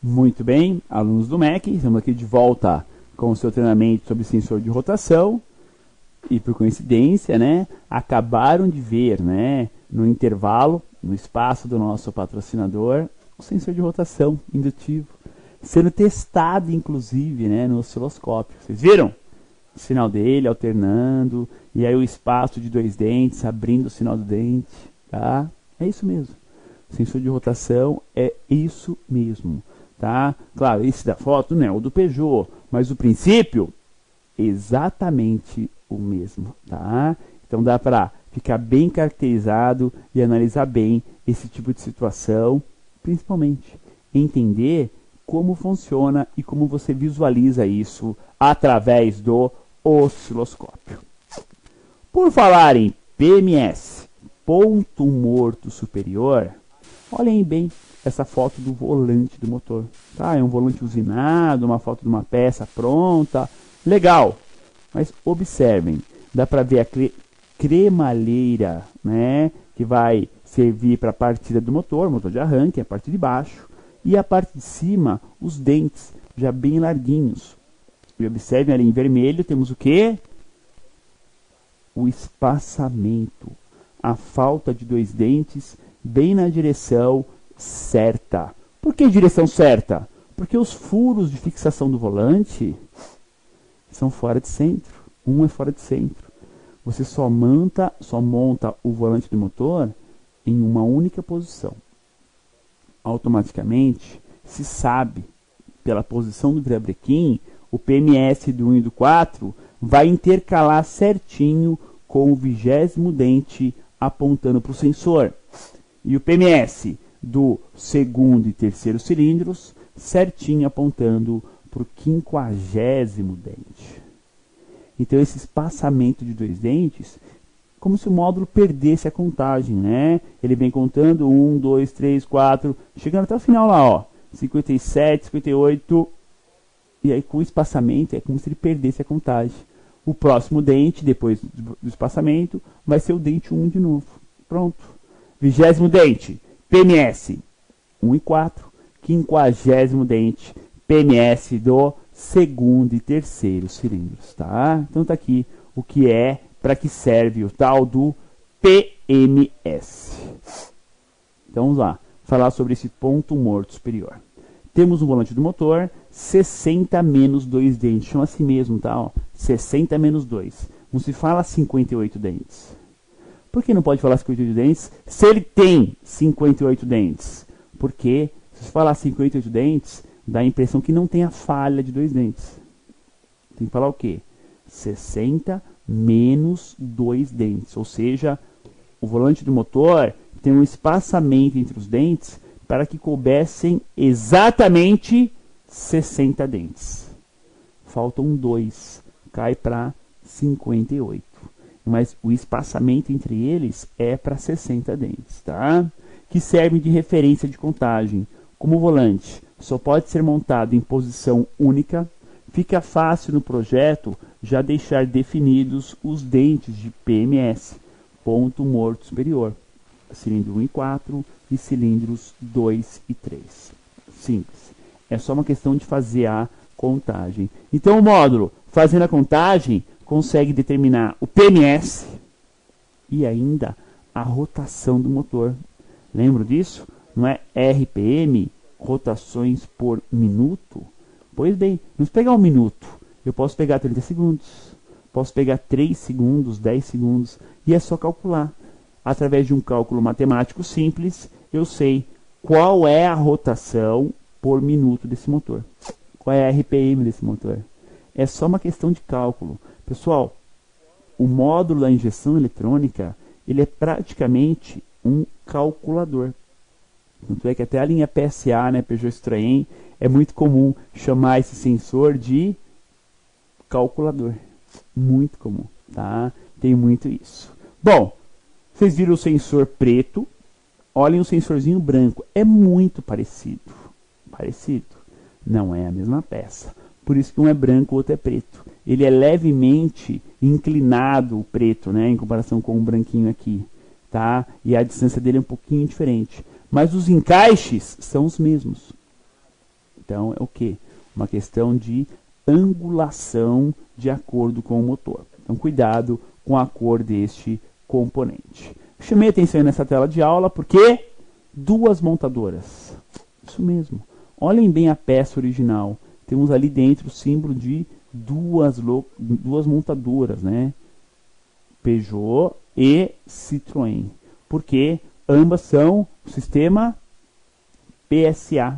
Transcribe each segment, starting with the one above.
Muito bem, alunos do MEC, estamos aqui de volta com o seu treinamento sobre sensor de rotação. E por coincidência, né, acabaram de ver, né, no intervalo, no espaço do nosso patrocinador, o sensor de rotação indutivo, sendo testado inclusive, né, no osciloscópio. Vocês viram? O sinal dele alternando, e aí o espaço de dois dentes, abrindo o sinal do dente, tá? É isso mesmo. O sensor de rotação é isso mesmo, tá? Claro, esse da foto não é o do Peugeot, mas o princípio exatamente o mesmo, tá? Então dá para ficar bem caracterizado e analisar bem esse tipo de situação, principalmente entender como funciona e como você visualiza isso através do osciloscópio. Por falar em PMS, ponto morto superior, olhem bem essa foto do volante do motor, tá? É um volante usinado, uma foto de uma peça pronta, legal, mas observem, dá para ver a cremalheira, né, que vai servir para a partida do motor de arranque, a parte de baixo, e a parte de cima, os dentes, já bem larguinhos. E observem ali em vermelho, temos o que? O espaçamento, a falta de dois dentes bem na direção certa. Por que direção certa? Porque os furos de fixação do volante são fora de centro. Um é fora de centro. Você só monta o volante do motor em uma única posição. Automaticamente se sabe, pela posição do virabrequim, o PMS do 1 e do 4 vai intercalar certinho com o 20º dente apontando para o sensor. E o PMS do segundo e terceiro cilindros certinho apontando para o 50º dente. Então esse espaçamento de dois dentes, como se o módulo perdesse a contagem, né? Ele vem contando 1, 2, 3, 4, chegando até o final lá, ó, 57, 58, e aí com o espaçamento é como se ele perdesse a contagem. O próximo dente, depois do espaçamento, vai ser o dente 1 de novo. Pronto. 20º dente, PMS 1 e 4, 50º dente, PMS do segundo e terceiro cilindros, tá? Então tá aqui o que é, para que serve o tal do PMS. Então vamos lá, falar sobre esse ponto morto superior. Temos um volante do motor, 60 menos 2 dentes, chama assim mesmo, tá? Ó, 60 menos 2, não se fala 58 dentes. Por que não pode falar 58 dentes se ele tem 58 dentes? Porque se você falar 58 dentes, dá a impressão que não tem a falha de dois dentes. Tem que falar o quê? 60 menos 2 dentes. Ou seja, o volante do motor tem um espaçamento entre os dentes para que coubessem exatamente 60 dentes. Faltam 2. Cai para 58. Mas o espaçamento entre eles é para 60 dentes, tá? Que servem de referência de contagem. Como o volante só pode ser montado em posição única, fica fácil no projeto já deixar definidos os dentes de PMS, ponto morto superior, cilindro 1 e 4 e cilindros 2 e 3. Simples. É só uma questão de fazer a contagem. Então o módulo, fazendo a contagem, consegue determinar o PMS e ainda a rotação do motor. Lembra disso? Não é RPM, rotações por minuto? Pois bem, vamos pegar um minuto. Eu posso pegar 30 segundos, posso pegar 3 segundos, 10 segundos, e é só calcular. Através de um cálculo matemático simples, eu sei qual é a rotação por minuto desse motor. Qual é a RPM desse motor? É só uma questão de cálculo. Pessoal, o módulo da injeção eletrônica, ele é praticamente um calculador. Tanto é que até a linha PSA, né, Peugeot Citroën, é muito comum chamar esse sensor de calculador. Muito comum, tá? Tem muito isso. Bom, vocês viram o sensor preto, olhem o sensorzinho branco. É muito parecido. Parecido. Não é a mesma peça. Por isso que um é branco, o outro é preto. Ele é levemente inclinado, o preto, né, em comparação com o branquinho aqui, tá? E a distância dele é um pouquinho diferente. Mas os encaixes são os mesmos. Então é o que? Uma questão de angulação de acordo com o motor. Então cuidado com a cor deste componente. Chamei a atenção nessa tela de aula porque duas montadoras. Isso mesmo. Olhem bem a peça original. Temos ali dentro o símbolo de duas montadoras, né? Peugeot e Citroën. Porque ambas são o sistema PSA,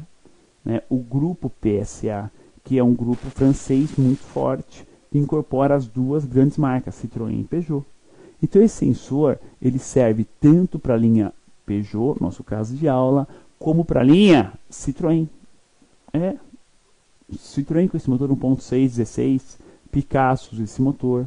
né? O grupo PSA, que é um grupo francês muito forte, que incorpora as duas grandes marcas, Citroën e Peugeot. Então esse sensor ele serve tanto para a linha Peugeot, nosso caso de aula, como para a linha Citroën. Citroën com esse motor 1.6 16, Picasso usa esse motor,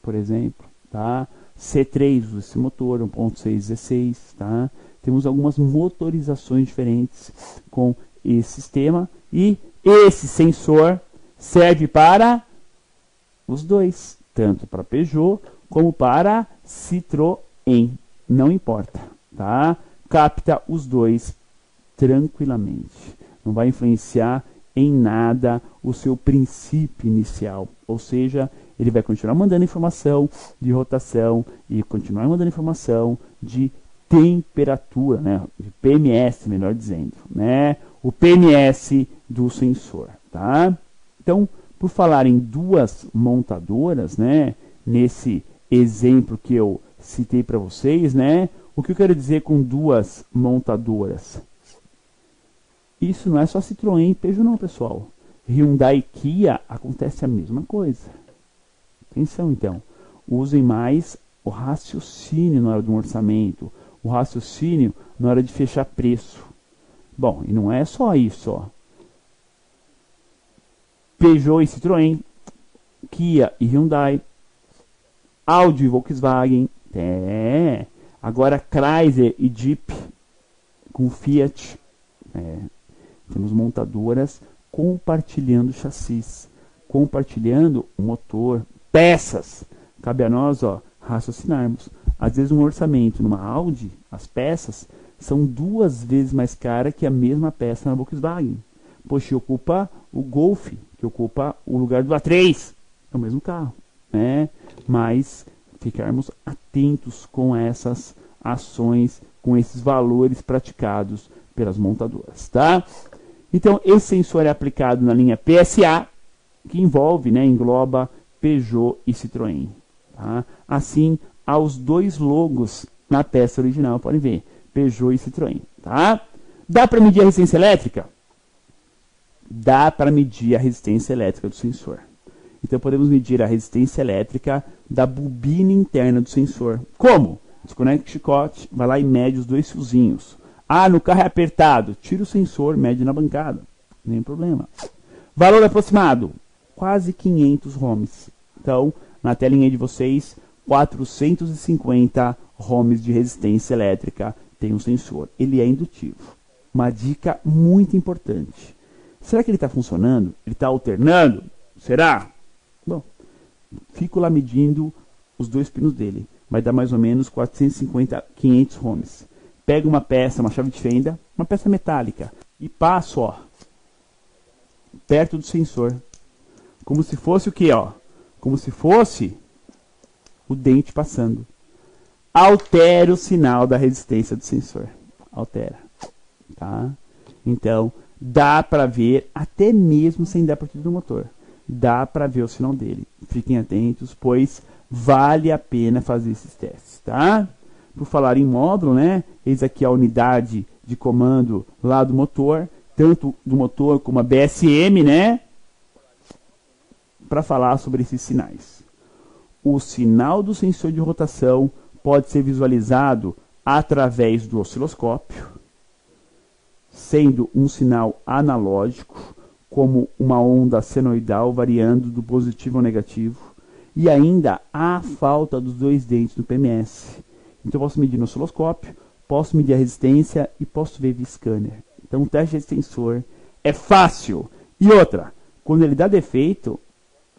por exemplo, tá? C3 usa esse motor 1.6 16, tá? Temos algumas motorizações diferentes com esse sistema e esse sensor serve para os dois, tanto para Peugeot como para Citroën, não importa, tá? Capta os dois tranquilamente, não vai influenciar em nada o seu princípio inicial, ou seja, ele vai continuar mandando informação de rotação e continuar mandando informação de temperatura, né? De PMS, melhor dizendo, né? O PMS do sensor, tá? Então, por falar em duas montadoras, né? Nesse exemplo que eu citei para vocês, né? O que eu quero dizer com duas montadoras? Isso não é só Citroën e Peugeot não, pessoal. Hyundai e Kia acontece a mesma coisa. Atenção, então. Usem mais o raciocínio na hora do orçamento. O raciocínio na hora de fechar preço. Bom, e não é só isso, ó. Peugeot e Citroën, Kia e Hyundai, Audi e Volkswagen, agora Chrysler e Jeep com Fiat, temos montadoras compartilhando chassis, compartilhando o motor, peças. Cabe a nós, ó, raciocinarmos. Às vezes um orçamento numa Audi, as peças são 2 vezes mais caras que a mesma peça na Volkswagen. Poxa, ocupa o Golf, que ocupa o lugar do A3, é o mesmo carro, né? Mas ficarmos atentos com essas ações, com esses valores praticados pelas montadoras, tá? Então, esse sensor é aplicado na linha PSA, que envolve, né, engloba Peugeot e Citroën, tá? Assim, há os dois logos na peça original, podem ver, Peugeot e Citroën, tá? Dá para medir a resistência elétrica? Dá para medir a resistência elétrica do sensor. Então, podemos medir a resistência elétrica da bobina interna do sensor. Como? Desconecta o chicote, vai lá e mede os 2 fiozinhos. Ah, no carro é apertado. Tira o sensor, mede na bancada. Nenhum problema. Valor aproximado. Quase 500 ohms. Então, na telinha de vocês, 450 ohms de resistência elétrica tem um sensor. Ele é indutivo. Uma dica muito importante. Será que ele está funcionando? Ele está alternando? Será? Bom, fico lá medindo os 2 pinos dele. Vai dar mais ou menos 450, 500 ohms. Pego uma peça, uma chave de fenda, uma peça metálica e passo, ó, perto do sensor. Como se fosse o que, ó? Como se fosse o dente passando. Altera o sinal da resistência do sensor. Altera, tá? Então, dá para ver, até mesmo sem dar partida do motor. Dá para ver o sinal dele. Fiquem atentos, pois vale a pena fazer esses testes, tá? Por falar em módulo, né? Eis aqui a unidade de comando lá do motor, tanto do motor como a BSM, né? Para falar sobre esses sinais. O sinal do sensor de rotação pode ser visualizado através do osciloscópio, sendo um sinal analógico, como uma onda senoidal variando do positivo ao negativo, e ainda a falta dos 2 dentes no PMS. Então eu posso medir no osciloscópio, posso medir a resistência e posso ver via scanner. Então o teste de sensor é fácil. E outra, quando ele dá defeito,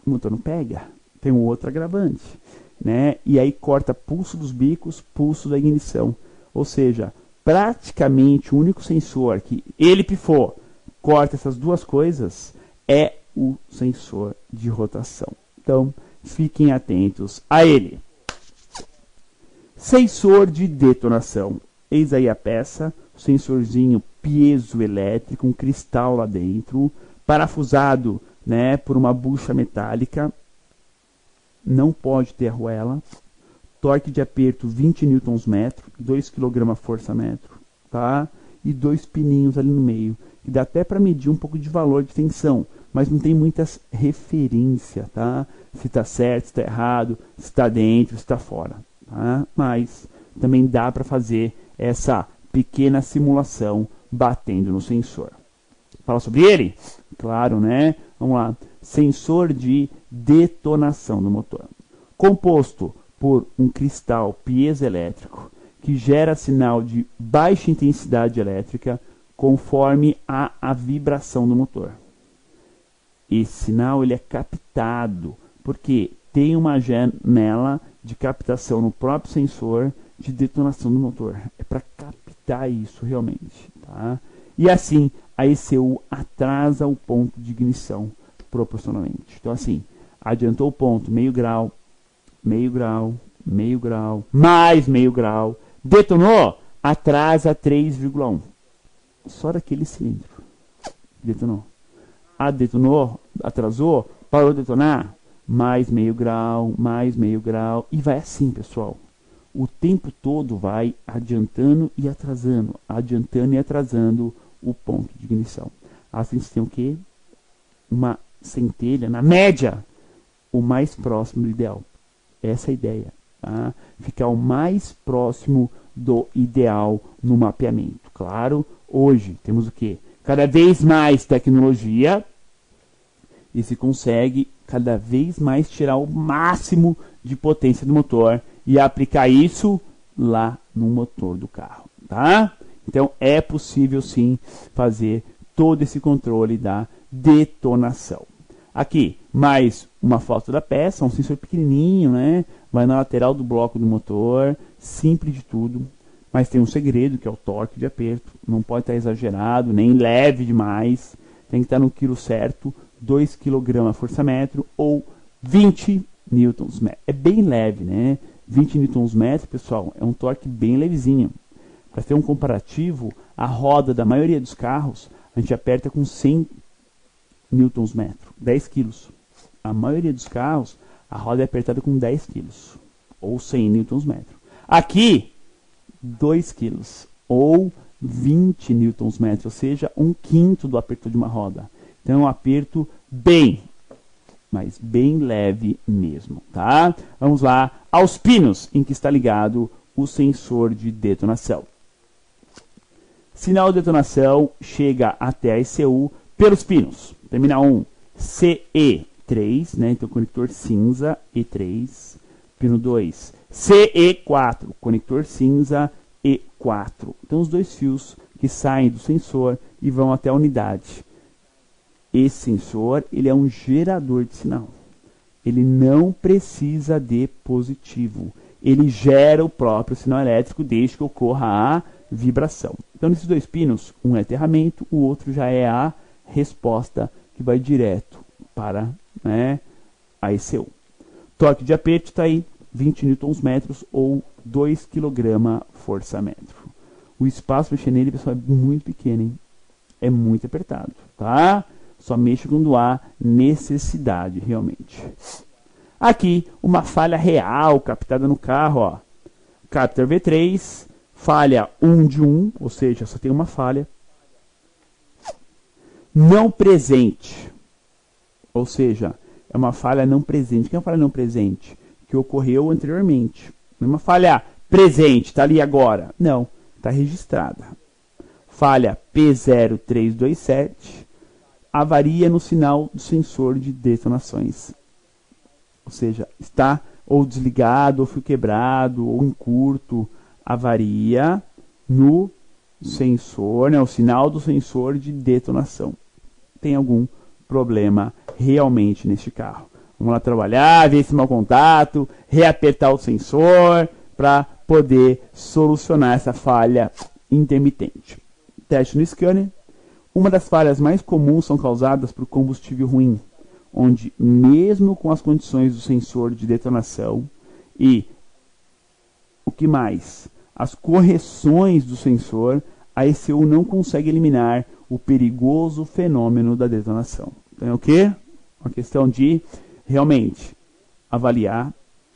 o motor não pega. Tem um outro agravante, né? E aí corta pulso dos bicos, pulso da ignição. Ou seja, praticamente o único sensor que ele pifou, corta essas duas coisas é o sensor de rotação. Então, fiquem atentos a ele. Sensor de detonação. Eis aí a peça, o sensorzinho piezoelétrico, um cristal lá dentro, parafusado, né, por uma bucha metálica. Não pode ter arruela. Torque de aperto 20 Nm, 2 kg força-metro, tá? E 2 pininhos ali no meio, que dá até para medir um pouco de valor de tensão, mas não tem muitas referências, tá? Se está certo, se está errado, se está dentro, se está fora, tá? Mas também dá para fazer essa pequena simulação batendo no sensor. Fala sobre ele? Claro, né? Vamos lá. Sensor de detonação do motor. Composto por um cristal piezoelétrico que gera sinal de baixa intensidade elétrica conforme a vibração do motor. Esse sinal ele é captado porque tem uma janela de captação no próprio sensor de detonação do motor. É para captar isso realmente, tá? E assim a ECU atrasa o ponto de ignição proporcionalmente. Então assim, adiantou o ponto meio grau, meio grau, meio grau, mais meio grau, detonou, atrasa 3,1. Só daquele cilindro. Detonou. Detonou, atrasou, parou de detonar, mais meio grau, e vai assim, pessoal. O tempo todo vai adiantando e atrasando o ponto de ignição. Assim você tem o quê? Uma centelha, na média, o mais próximo do ideal. Essa é a ideia, tá? Ficar o mais próximo do ideal no mapeamento. Claro, hoje temos o quê? Cada vez mais tecnologia e se consegue cada vez mais tirar o máximo de potência do motor e aplicar isso lá no motor do carro, tá? Então é possível sim fazer todo esse controle da detonação. Aqui, mais uma foto da peça, um sensor pequenininho, né? Vai na lateral do bloco do motor, simples de tudo, mas tem um segredo que é o torque de aperto. Não pode estar exagerado, nem leve demais, tem que estar no quilo certo, 2 kg força-metro ou 20 Nm. É bem leve, né? 20 Nm, pessoal, é um torque bem levezinho. Para ter um comparativo, a roda da maioria dos carros, a gente aperta com 100 Nm, 10 kg. A maioria dos carros, a roda é apertada com 10 kg, ou 100 Nm. Aqui, 2 kg, ou 20 Nm, ou seja, 1/5 do aperto de uma roda. Então é um aperto mas bem leve mesmo, tá? Vamos lá aos pinos em que está ligado o sensor de detonação. Sinal de detonação chega até a ECU pelos pinos. Terminal 1, CE3, né? Então conector cinza E3. Pino 2, CE4, conector cinza E4. Então os dois fios que saem do sensor e vão até a unidade. Esse sensor ele é um gerador de sinal. Ele não precisa de positivo. Ele gera o próprio sinal elétrico desde que ocorra a vibração. Então, nesses dois pinos, um é aterramento, o outro já é a resposta que vai direto para, né, a ECU. Torque de aperto está aí, 20 Nm ou 2 kg força-metro. O espaço para mexer nele, pessoal, é muito pequeno, hein? É muito apertado, tá? Só mexe quando há necessidade, realmente. Aqui, uma falha real captada no carro, ó. Captor V3, falha 1 de 1, ou seja, só tem uma falha. Não presente, ou seja, é uma falha não presente. O que é uma falha não presente? Que ocorreu anteriormente. Não é uma falha presente, está ali agora. Não, está registrada. Falha P0327, avaria no sinal do sensor de detonações. Ou seja, está ou desligado, ou fio quebrado, ou em curto. Avaria no sensor, né, o sinal do sensor de detonação. Tem algum problema realmente neste carro. Vamos lá trabalhar, ver esse mau contato, reapertar o sensor para poder solucionar essa falha intermitente. Teste no scanner. Uma das falhas mais comuns são causadas por combustível ruim, onde mesmo com as condições do sensor de detonação e o que mais? As correções do sensor, a ECU não consegue eliminar o perigoso fenômeno da detonação. Então é o quê? Uma questão de realmente avaliar,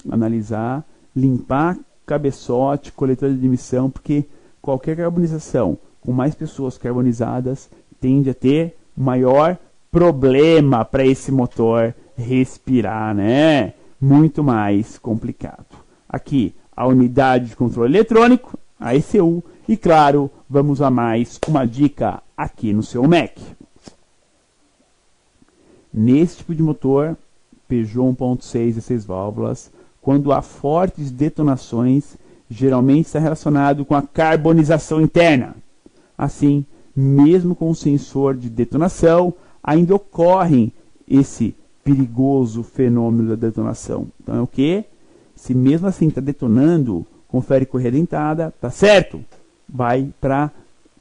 analisar, limpar cabeçote, coletor de emissão, porque qualquer carbonização com mais pessoas carbonizadas tende a ter maior problema para esse motor respirar, né? Muito mais complicado. Aqui, a unidade de controle eletrônico, a ECU, e claro, vamos a mais uma dica aqui no seu Mac. Nesse tipo de motor, Peugeot 1.6 16 válvulas, quando há fortes detonações, geralmente está relacionado com a carbonização interna. Assim, mesmo com o sensor de detonação, ainda ocorre esse perigoso fenômeno da detonação. Então é o que? Se mesmo assim está detonando, confere correia dentada, tá certo? Vai para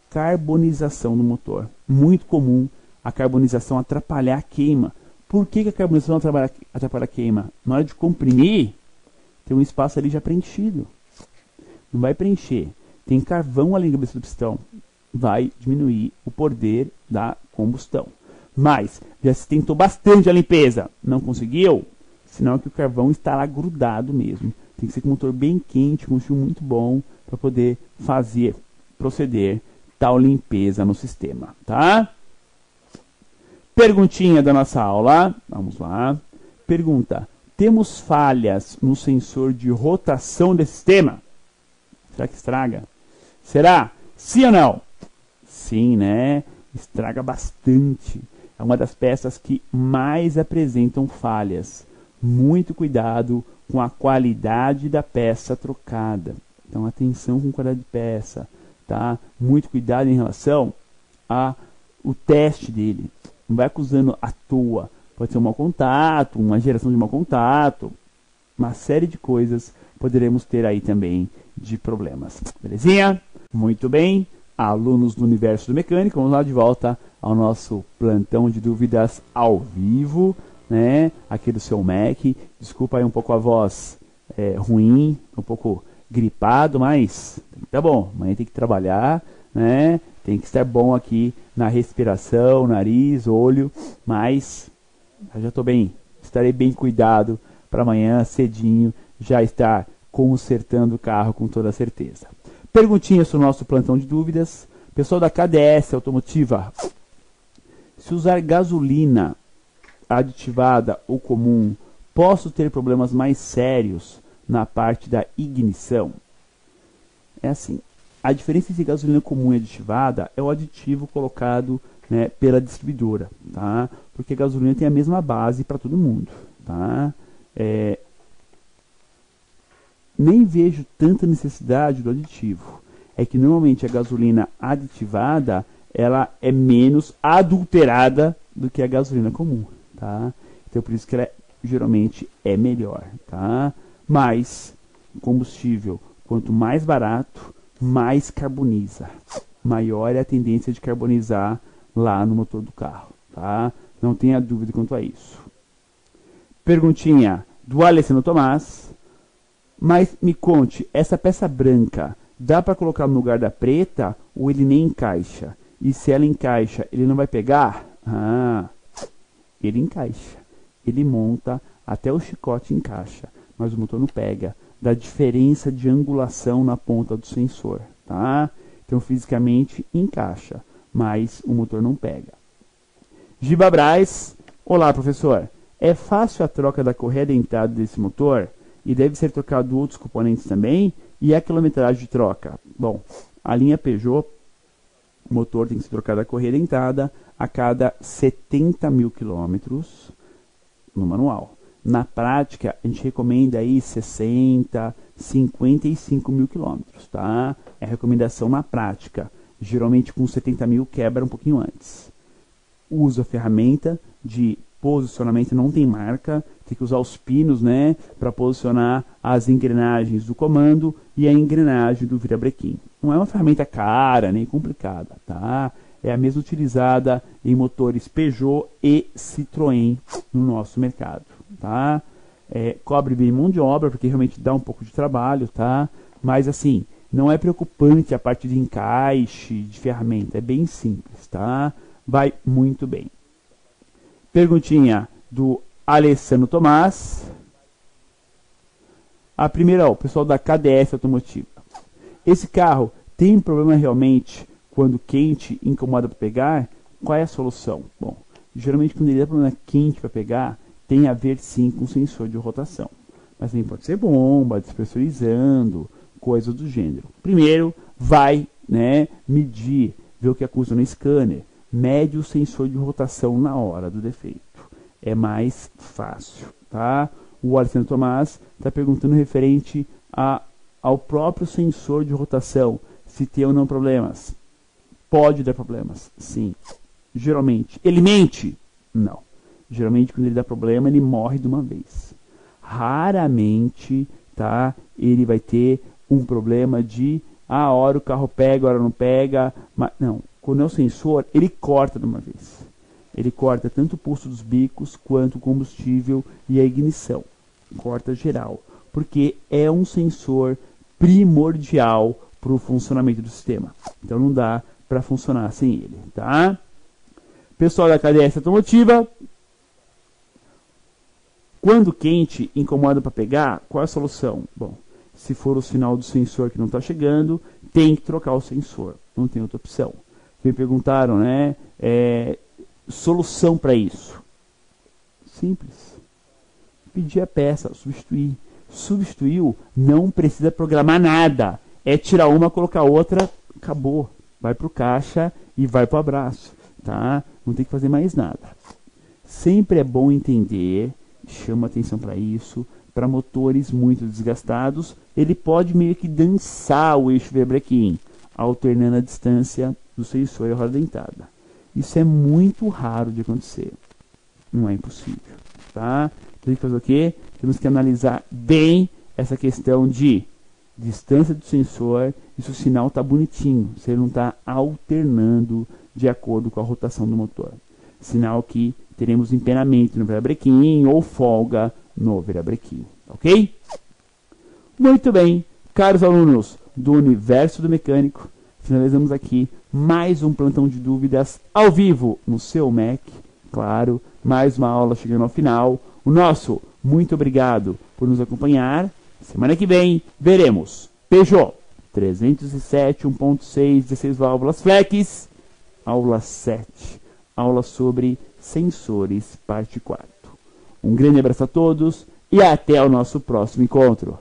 carbonização do motor. Muito comum a carbonização atrapalhar a queima. Por que a carbonização atrapalha a queima? Na hora de comprimir, tem um espaço ali já preenchido. Não vai preencher. Tem carvão ali na cabeça do pistão. Vai diminuir o poder da combustão. Mas, já se tentou bastante a limpeza. Não conseguiu? Sinal que o carvão está lá grudado mesmo. Tem que ser com o motor bem quente, com um fio muito bom, para poder proceder tal limpeza no sistema, tá? Perguntinha da nossa aula. Vamos lá. Pergunta. Temos falhas no sensor de rotação desse sistema? Será que estraga? Será? Sim ou não? Sim, né? Estraga bastante. É uma das peças que mais apresentam falhas. Muito cuidado com a qualidade da peça trocada. Então, atenção com a qualidade de peça, tá? Muito cuidado em relação ao teste dele. Não vai acusando à toa. Pode ser um mau contato, uma geração de mau contato. Uma série de coisas poderemos ter aí também de problemas. Belezinha? Muito bem. Alunos do Universo do Mecânico, vamos lá de volta ao nosso plantão de dúvidas ao vivo, né? Aqui do seu Mac. Desculpa aí um pouco a voz ruim, um pouco gripado, mas tá bom. Amanhã tem que trabalhar, né? Tem que estar bom aqui na respiração, nariz, olho, mas eu já estou bem. Estarei bem cuidado para amanhã cedinho já estar consertando o carro com toda certeza. Perguntinha sobre o nosso plantão de dúvidas. Pessoal da KDS Automotiva. Se usar gasolina aditivada ou comum, posso ter problemas mais sérios na parte da ignição? É assim, a diferença entre gasolina comum e aditivada é o aditivo colocado, né, pela distribuidora, tá? Porque a gasolina tem a mesma base para todo mundo, tá? Nem vejo tanta necessidade do aditivo. É que normalmente a gasolina aditivada ela é menos adulterada do que a gasolina comum, tá? Então por isso que ela geralmente é melhor, tá? Mas combustível, quanto mais barato, mais carboniza. Maior é a tendência de carbonizar lá no motor do carro, tá? Não tenha dúvida quanto a isso. Perguntinha do Alessandro Tomás. Mas me conte, essa peça branca, dá para colocar no lugar da preta ou ele nem encaixa? E se ela encaixa, ele não vai pegar? Ah, ele encaixa. Ele monta, até o chicote encaixa, mas o motor não pega. Dá diferença de angulação na ponta do sensor, tá? Então fisicamente encaixa, mas o motor não pega. Giba Braz, olá professor, é fácil a troca da correia dentada desse motor? E deve ser trocado outros componentes também? E a quilometragem de troca? Bom, a linha Peugeot, o motor tem que ser trocado a correia dentada a cada 70 mil quilômetros no manual. Na prática, a gente recomenda aí 60, 55 mil quilômetros, tá? É a recomendação na prática. Geralmente com 70 mil quebra um pouquinho antes. Uso a ferramenta de posicionamento, não tem marca, tem que usar os pinos, né, para posicionar as engrenagens do comando e a engrenagem do virabrequim. Não é uma ferramenta cara, nem complicada, tá? é a mesma utilizada em motores Peugeot e Citroën no nosso mercado, tá? Cobre bem mão de obra, porque realmente dá um pouco de trabalho, tá? Mas assim, não é preocupante a parte de encaixe, de ferramenta, é bem simples, tá? Vai muito bem. Perguntinha do Alessandro Tomás. A primeira, o pessoal da KDF Automotiva. Esse carro tem problema realmente quando quente incomoda para pegar? Qual é a solução? Bom, geralmente quando ele dá problema quente para pegar, tem a ver sim com sensor de rotação. Mas também pode ser bomba, despressurizando, coisas do gênero. Primeiro, vai, né, medir, ver o que acusa no scanner. Mede o sensor de rotação na hora do defeito. É mais fácil, tá? O Alessandro Tomás está perguntando referente ao próprio sensor de rotação, se tem ou não problemas. Pode dar problemas, sim. Geralmente. Ele mente? Não. Geralmente, quando ele dá problema, ele morre de uma vez. Raramente, tá? Ele vai ter um problema de a hora o carro pega, a hora não pega. Mas, não. Quando é o sensor, ele corta de uma vez. Ele corta tanto o pulso dos bicos, quanto o combustível e a ignição. Corta geral. Porque é um sensor primordial para o funcionamento do sistema. Então não dá para funcionar sem ele, tá? Pessoal da KDF Automotiva. Quando quente incomoda para pegar, qual é a solução? Bom, se for o sinal do sensor que não está chegando, tem que trocar o sensor. Não tem outra opção. Me perguntaram, né? Solução para isso? Simples. Pedir a peça, substituir. Substituiu, não precisa programar nada. É tirar uma, colocar outra, acabou. Vai para o caixa e vai para o abraço, tá? Não tem que fazer mais nada. Sempre é bom entender, chama atenção para isso, para motores muito desgastados, ele pode meio que dançar o eixo Vebrequim, alternando a distância do sensor e a roda dentada. Isso é muito raro de acontecer. Não é impossível, tá? Tem que fazer o quê? Temos que analisar bem essa questão de distância do sensor e se o sinal está bonitinho, se ele não está alternando de acordo com a rotação do motor. Sinal que teremos empenamento no virabrequim ou folga no virabrequim, ok? Muito bem, caros alunos do Universo do Mecânico, finalizamos aqui mais um plantão de dúvidas ao vivo no seu Mac, claro, mais uma aula chegando ao final. O nosso muito obrigado por nos acompanhar. Semana que vem veremos Peugeot 307 1.6 16 válvulas flex, aula 7, aula sobre sensores, parte 4. Um grande abraço a todos e até o nosso próximo encontro.